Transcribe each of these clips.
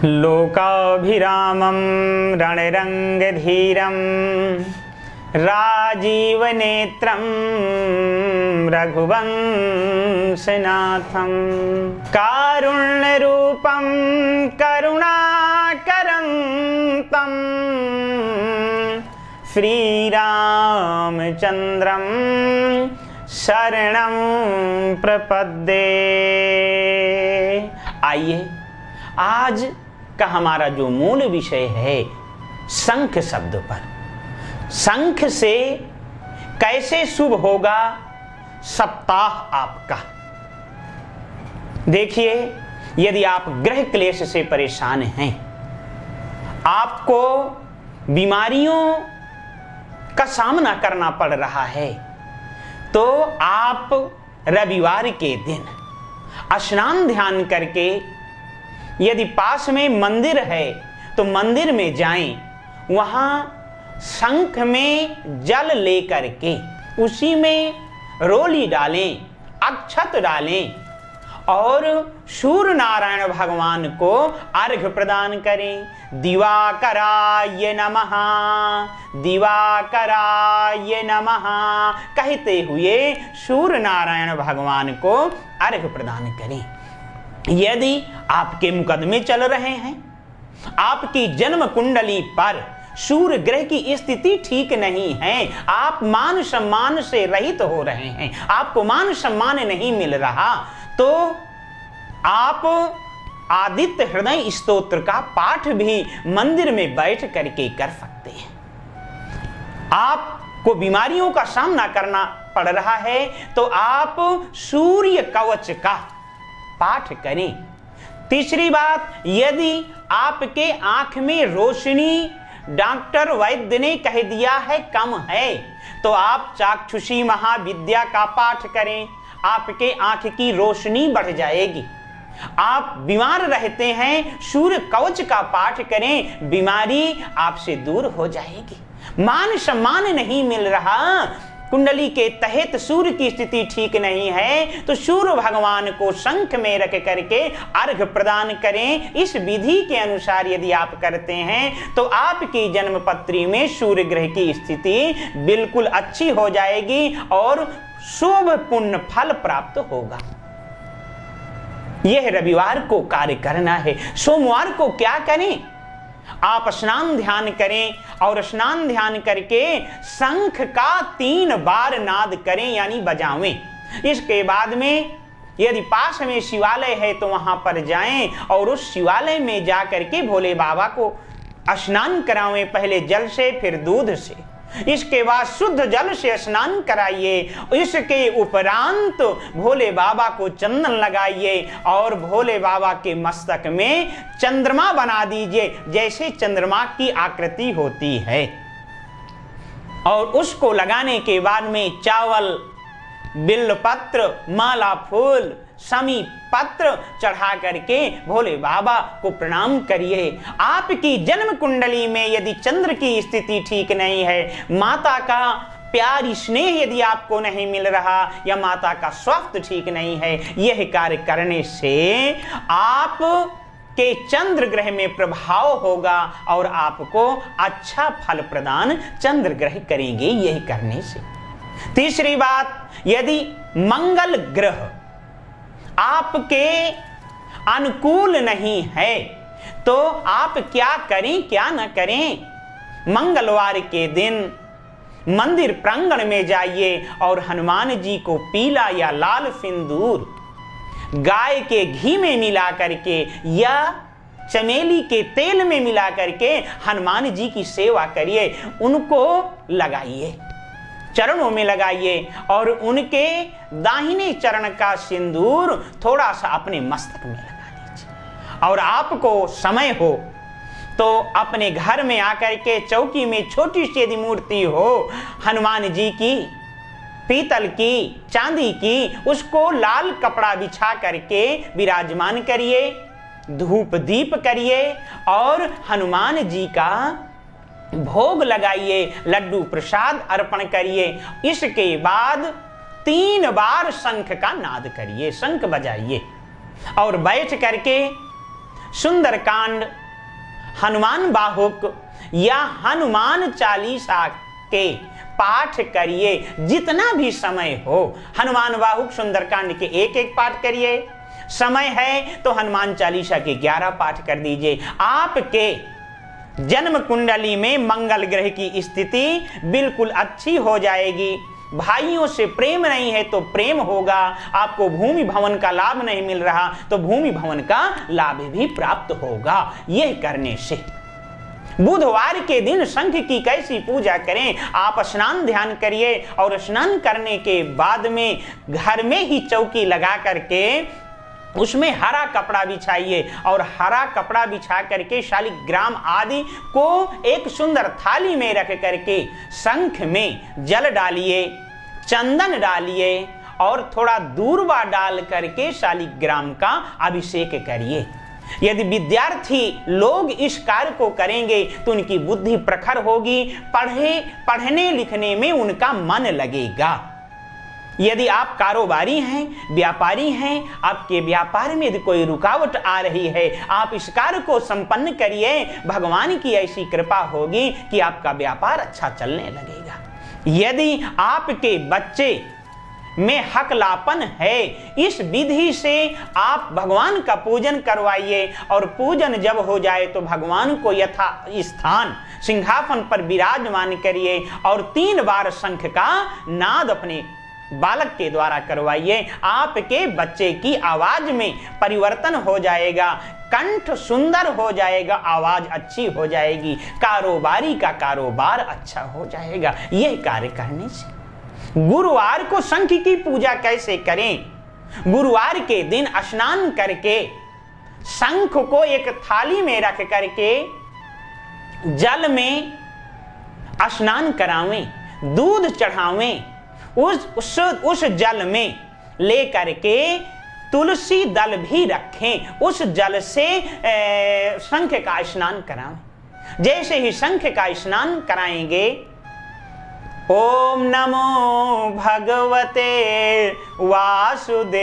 लोकाभिरामं रणरङ्गधीरं राजीवनेत्रं रघुवंशनाथं कारुण्यरूपं करुणाकरं तं श्रीरामचन्द्रं शरणं प्रपद्ये। आइए आज का हमारा जो मूल विषय है शंख शब्द पर। शंख से कैसे शुभ होगा सप्ताह आपका। देखिए, यदि आप ग्रह क्लेश से परेशान हैं, आपको बीमारियों का सामना करना पड़ रहा है, तो आप रविवार के दिन स्नान ध्यान करके, यदि पास में मंदिर है तो मंदिर में जाएं, वहां शंख में जल लेकर के उसी में रोली डालें, अक्षत डालें और सूर्य नारायण भगवान को अर्घ्य प्रदान करें। दिवाकराय नमः, दिवाकराय नमः कहते हुए सूर्य नारायण भगवान को अर्घ्य प्रदान करें। यदि आपके मुकदमे चल रहे हैं, आपकी जन्म कुंडली पर सूर्य ग्रह की स्थिति ठीक नहीं है, आप मान सम्मान से रहित हो रहे हैं, आपको मान सम्मान नहीं मिल रहा, तो आप आदित्य हृदय स्तोत्र का पाठ भी मंदिर में बैठ करके कर सकते हैं। आपको बीमारियों का सामना करना पड़ रहा है तो आप सूर्य कवच का पाठ करें। तीसरी बात, यदि आपके आंख में रोशनी डॉक्टर वैद्य ने कह दिया है कम है, तो आप चाक्षुषी महाविद्या का पाठ करें, आपके आंख की रोशनी बढ़ जाएगी। आप बीमार रहते हैं, सूर्य कवच का पाठ करें, बीमारी आपसे दूर हो जाएगी। मान सम्मान नहीं मिल रहा, कुंडली के तहत सूर्य की स्थिति ठीक नहीं है, तो सूर्य भगवान को शंख में रख करके अर्घ्य प्रदान करें। इस विधि के अनुसार यदि आप करते हैं तो आपकी जन्म पत्री में सूर्य ग्रह की स्थिति बिल्कुल अच्छी हो जाएगी और शुभ पुण्य फल प्राप्त होगा। यह रविवार को कार्य करना है। सोमवार को क्या करें? आप स्नान ध्यान करें और स्नान ध्यान करके शंख का 3 बार नाद करें, यानी बजावें। इसके बाद में यदि पास में शिवालय है तो वहां पर जाएं और उस शिवालय में जा करके भोले बाबा को स्नान करावें, पहले जल से फिर दूध से, इसके बाद शुद्ध जल से स्नान कराइए। इसके उपरांत भोले बाबा को चंदन लगाइए और भोले बाबा के मस्तक में चंद्रमा बना दीजिए, जैसे चंद्रमा की आकृति होती है। और उसको लगाने के बाद में चावल, बिल्वपत्र, माला फूल, समी पत्र चढ़ा करके भोले बाबा को प्रणाम करिए। आपकी जन्म कुंडली में यदि चंद्र की स्थिति ठीक नहीं है, माता का प्यार स्नेह यदि आपको नहीं मिल रहा या माता का स्वास्थ्य ठीक नहीं है, यह कार्य करने से आप के चंद्र ग्रह में प्रभाव होगा और आपको अच्छा फल प्रदान चंद्र ग्रह करेंगे यही करने से। तीसरी बात, यदि मंगल ग्रह आपके अनुकूल नहीं है तो आप क्या करें क्या न करें? मंगलवार के दिन मंदिर प्रांगण में जाइए और हनुमान जी को पीला या लाल सिंदूर गाय के घी में मिला करके या चमेली के तेल में मिला करके हनुमान जी की सेवा करिए, उनको लगाइए, चरणों में लगाइए और उनके दाहिने चरण का सिंदूर थोड़ा सा अपने मस्तक में लगा दीजिए। और आपको समय हो तो अपने घर में आकर के चौकी में छोटी सी यदि मूर्ति हो हनुमान जी की, पीतल की, चांदी की, उसको लाल कपड़ा बिछा करके विराजमान करिए, धूप दीप करिए और हनुमान जी का भोग लगाइए, लड्डू प्रसाद अर्पण करिए। इसके बाद 3 बार शंख का नाद करिए, शंख बजाइए और बैठ करके सुंदरकांड, हनुमान बाहुक या हनुमान चालीसा के पाठ करिए जितना भी समय हो। हनुमान बाहुक सुंदरकांड के एक एक पाठ करिए, समय है तो हनुमान चालीसा के 11 पाठ कर दीजिए। आपके जन्म कुंडली में मंगल ग्रह की स्थिति बिल्कुल अच्छी हो जाएगी। भाइयों से प्रेम नहीं है तो प्रेम होगा। आपको भूमि भवन का लाभ नहीं मिल रहा तो भूमि भवन का लाभ भी प्राप्त होगा। यह करने से बुधवार के दिन शंख की कैसी पूजा करें? आप स्नान ध्यान करिए और स्नान करने के बाद में घर में ही चौकी लगा करके उसमें हरा कपड़ा बिछाइए और हरा कपड़ा बिछा करके शालिग्राम आदि को एक सुंदर थाली में रख करके शंख में जल डालिए, चंदन डालिए और थोड़ा दूर्वा डाल करके शालिग्राम का अभिषेक करिए। यदि विद्यार्थी लोग इस कार्य को करेंगे तो उनकी बुद्धि प्रखर होगी, पढ़ने लिखने में उनका मन लगेगा। यदि आप कारोबारी हैं, व्यापारी हैं, आपके व्यापार में यदि कोई रुकावट आ रही है, आप इस कार्य को संपन्न करिए, भगवान की ऐसी कृपा होगी कि आपका व्यापार अच्छा चलने लगेगा। यदि आपके बच्चे में हकलापन है, इस विधि से आप भगवान का पूजन करवाइए और पूजन जब हो जाए तो भगवान को यथा स्थान सिंहासन पर विराजमान करिए और 3 बार शंख का नाद अपने बालक के द्वारा करवाइए। आपके बच्चे की आवाज में परिवर्तन हो जाएगा, कंठ सुंदर हो जाएगा, आवाज अच्छी हो जाएगी, कारोबारी का कारोबार अच्छा हो जाएगा। यह कार्य करने से गुरुवार को शंख की पूजा कैसे करें? गुरुवार के दिन स्नान करके शंख को एक थाली में रख करके जल में स्नान करावें, दूध चढ़ावें, उस जल में ले करके तुलसी दल भी रखें, उस जल से शंख का स्नान करावें। जैसे ही शंख का स्नान कराएंगे, ओम नमो भगवते वासुदेवाय,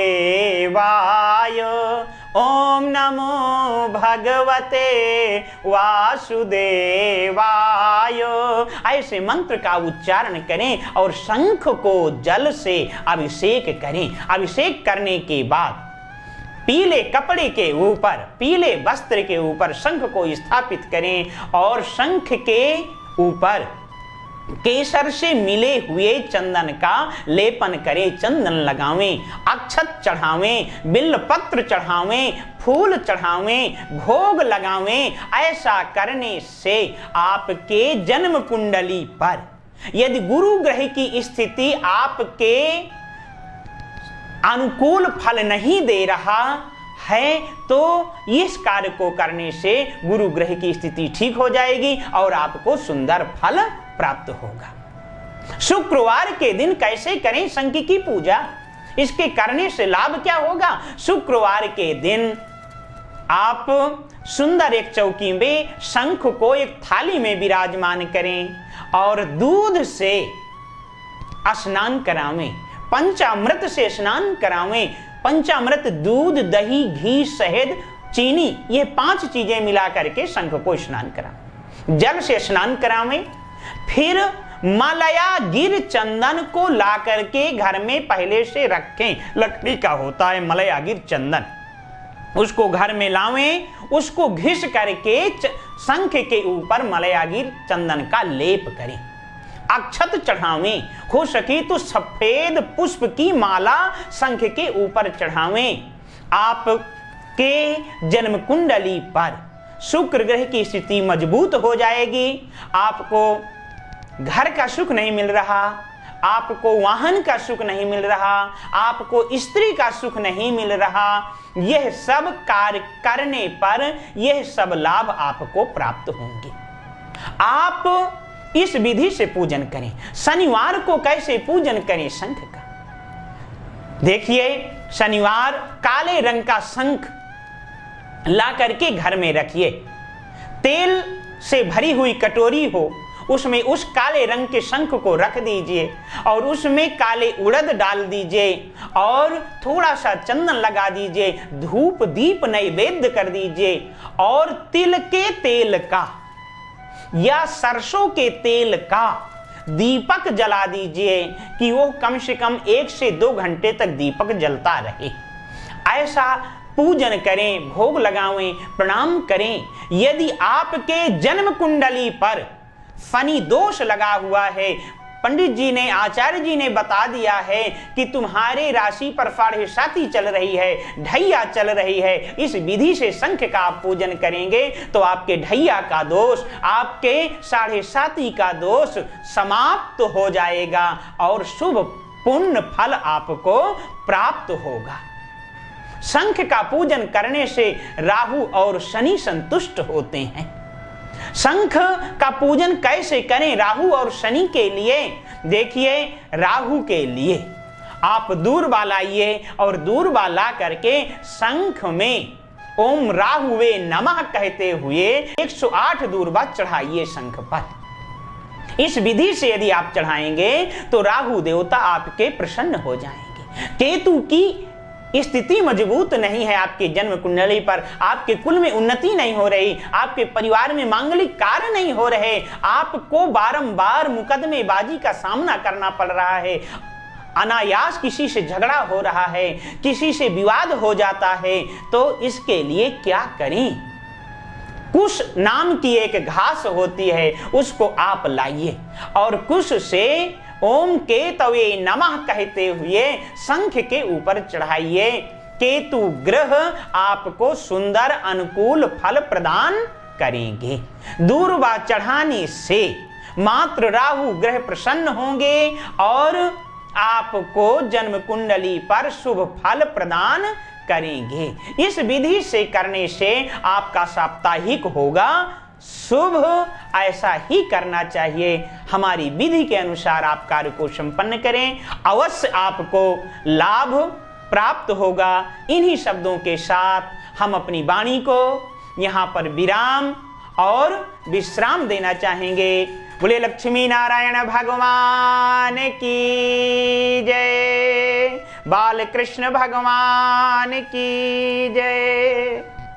ओम नमो भगवते वासुदेवाय, ऐसे मंत्र का उच्चारण करें और शंख को जल से अभिषेक करें। अभिषेक करने के बाद पीले कपड़े के ऊपर, पीले वस्त्र के ऊपर शंख को स्थापित करें और शंख के ऊपर केसर से मिले हुए चंदन का लेपन करें, चंदन लगावें, अक्षत चढ़ावें, बिल्वपत्र चढ़ावें, फूल चढ़ावें, भोग लगावें। ऐसा करने से आपके जन्म कुंडली पर यदि गुरु ग्रह की स्थिति आपके अनुकूल फल नहीं दे रहा है तो इस कार्य को करने से गुरु ग्रह की स्थिति ठीक हो जाएगी और आपको सुंदर फल प्राप्त होगा। शुक्रवार के दिन कैसे करें शंख की पूजा? इसके करने से लाभ क्या होगा? शुक्रवार के दिन आप सुंदर एक चौकी में शंख को एक थाली में विराजमान करें और दूध से स्नान करावें, पंचामृत से स्नान करावें। पंचामृत दूध, दही, घी, शहद, चीनी, ये 5 चीजें मिला करके शंख को स्नान करावें, जल से स्नान करावें। फिर मलया गिर चंदन को ला करके घर में पहले से रखें, लकड़ी का होता है मलया गिर चंदन, उसको घर में लावें, उसको घिस करके शंख के ऊपर मलया गिर चंदन का लेप करें, अक्षत चढ़ावें, हो सके तो सफेद पुष्प की माला शंख के ऊपर चढ़ावें। आपके जन्म कुंडली पर शुक्र ग्रह की स्थिति मजबूत हो जाएगी। आपको घर का सुख नहीं मिल रहा, आपको वाहन का सुख नहीं मिल रहा, आपको स्त्री का सुख नहीं मिल रहा, यह सब कार्य करने पर यह सब लाभ आपको प्राप्त होंगे। आप इस विधि से पूजन करें। शनिवार को कैसे पूजन करें शंख का? देखिए, शनिवार काले रंग का शंख ला करके घर में रखिए, तेल से भरी हुई कटोरी हो उसमें उस काले रंग के शंख को रख दीजिए और उसमें काले उड़द डाल दीजिए और थोड़ा सा चंदन लगा दीजिए, धूप दीप नैवेद्य कर दीजिए और तिल के तेल का या सरसों के तेल का दीपक जला दीजिए कि वो कम से कम 1 से 2 घंटे तक दीपक जलता रहे। ऐसा पूजन करें, भोग लगावें, प्रणाम करें। यदि आपके जन्म कुंडली पर शनि दोष लगा हुआ है, पंडित जी ने, आचार्य जी ने बता दिया है कि तुम्हारे राशि पर 7.5 चल रही है, ढैया चल रही है, इस विधि से शंख का आप पूजन करेंगे तो आपके ढैया का दोष, आपके 7.5 का दोष समाप्त हो जाएगा और शुभ पुण्य फल आपको प्राप्त होगा। शंख का पूजन करने से राहु और शनि संतुष्ट होते हैं। शंख का पूजन कैसे करें राहु और शनि के लिए? देखिए, राहु के लिए आप दूर्वा लाइए और दूर्वा ला करके शंख में ओम राहुवे नमः कहते हुए 108 दूर्वा चढ़ाइए शंख पर। इस विधि से यदि आप चढ़ाएंगे तो राहु देवता आपके प्रसन्न हो जाएंगे। केतु की स्थिति मजबूत नहीं है आपके जन्म कुंडली पर, आपके कुल में उन्नति नहीं हो रही, आपके परिवार में मांगलिक कार्य नहीं हो रहे, आपको बारंबार मुकदमेबाजी का सामना करना पड़ रहा है, अनायास किसी से झगड़ा हो रहा है, किसी से विवाद हो जाता है, तो इसके लिए क्या करें? कुश नाम की एक घास होती है, उसको आप लाइए और कुश से ओम केतवे नमः कहते हुए शंख के ऊपर चढ़ाइए। केतु ग्रह आपको सुंदर अनुकूल फल प्रदान करेंगे। दूर्वा चढ़ाने से मात्र राहु ग्रह प्रसन्न होंगे और आपको जन्म कुंडली पर शुभ फल प्रदान करेंगे। इस विधि से करने से आपका साप्ताहिक होगा शुभ। ऐसा ही करना चाहिए। हमारी विधि के अनुसार आप कार्य को संपन्न करें, अवश्य आपको लाभ प्राप्त होगा। इन्हीं शब्दों के साथ हम अपनी वाणी को यहाँ पर विराम और विश्राम देना चाहेंगे। बोले लक्ष्मी नारायण भगवान की जय, बाल कृष्ण भगवान की जय।